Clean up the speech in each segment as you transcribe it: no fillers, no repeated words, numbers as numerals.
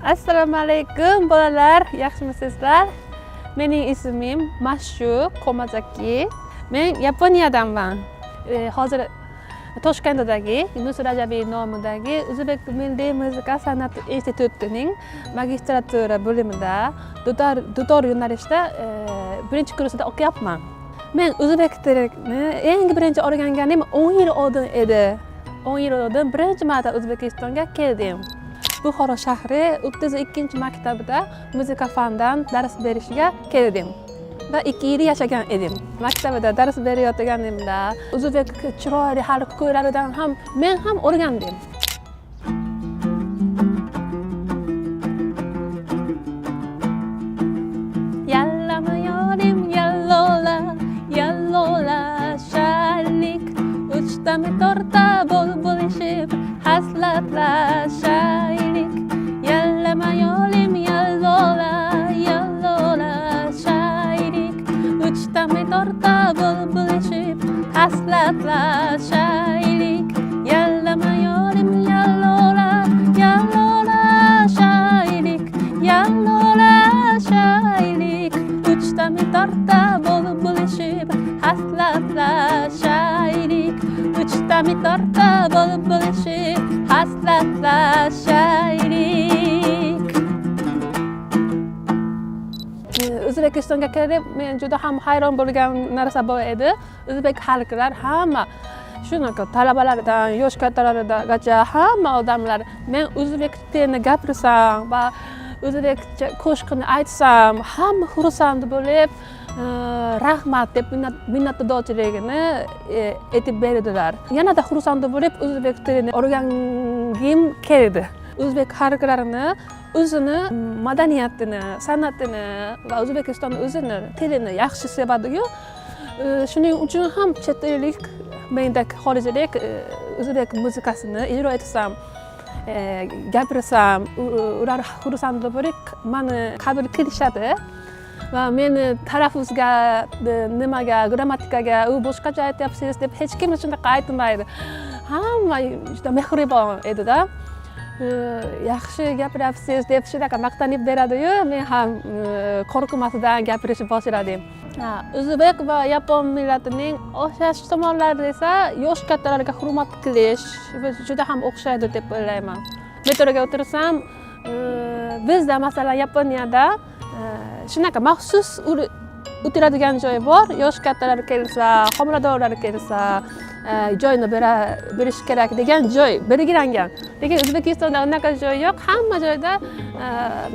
Assalomu alaykum bolalar, yaxshimisizlar? Mening ismim Mashu Komazaki. Men Yaponiyadanman. Hozir Toshkentdagi Yunus Rajabiy nomidagi O'zbek Milliy muzika san'at institutining magistratura bo'limida dutor yo'nalishda birinchi kursda o'qiyapman. Men o'zbek tilini eng birinchi o'rganganim 10 yil oldin edi. 10 yil oldin birinchi marta O'zbekistonga keldim. Buxoro shahri 32-maktabida muzika fandan dars berishga keldim. Va 2 yil yashagan edim. Maktabida dars berayotganimda o'zbek chiroyli xalq kuylaridan ham men ham o'rgandim. Yallama yorim yallola, yallola shaylik, uchtami torta bo'lishib hasratlashaylik. Yallama yorim yallola, yallola shaylik, uchtami torta bo'lishib hasratlashaylik. Yallama yorim yallola, yallola shaylik, yallola shaylik, uchtami torta bo'lishib hasratlashaylik. Uchtami torta bo'lishib hasratlashaylik. O'zbekistonga kelib, men juda ham hayron bo'lgan narsa bor edi. O'zbek xalqlar hamma shunaqa talabalardan yosh kattalarigacha hamma odamlar men o'zbek tilini gapirsam va o'zbekcha qo'shiqni aytsam, hamma xursand bo'lib, rahmat deb minnatdorchiligini aytib berdilar. Yanada xursand bo'lib o'zbek tilini o'rgangim keldi. O'zbek xalqlarini o'zini madaniyatini, san'atini va O'zbekistonning o'zini tilini yaxshi sevadi-yu, shuning uchun ham chet ellik mendek xorijlik o'zbek muzikasini ijro etsam, gapirsam, ular xursand bo'lib meni qabul qilishadi. Va meni talaffuzga, nimaga, grammatikaga u boshqacha aytyapsiz deb hech kim shunaqa aytmaydi. Hamma juda mehribon edi-da. Yaxshi gapiryapsiz deb shunaqa maqtanib beradi-yu, men ham qo'rqmasdan gapirishni boshladim. O'zbek va yapon millatining o'xshash tomonlari esa yosh kattalarga hurmat qilish juda ham o'xshaydi deb o'ylayman. Metroga o'tirsam, bizda masalan Yaponiyada shunaqa maxsus o'tiradigan joy bor. Yosh kattalar kelsa, homiladorlar kelsa, joyni berish kerak degan joy belgilangan. Lekin O'zbekistonda unaqa joy yo'q. Hamma joyda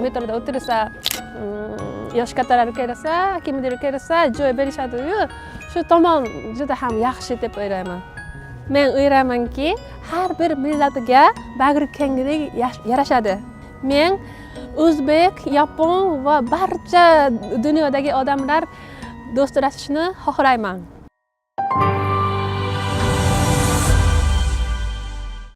metroda o'tirsa, yosh kattalar kelsa, kimdir kelsa, joy berishadi-yu, shu tomon juda ham yaxshi deb o'ylayman. Men o'ylaymanki, har bir millatga bag'rikenglik yarashadi. Men o'zbek, yapon va barcha dunyodagi odamlar do'stlashishni xohlayman.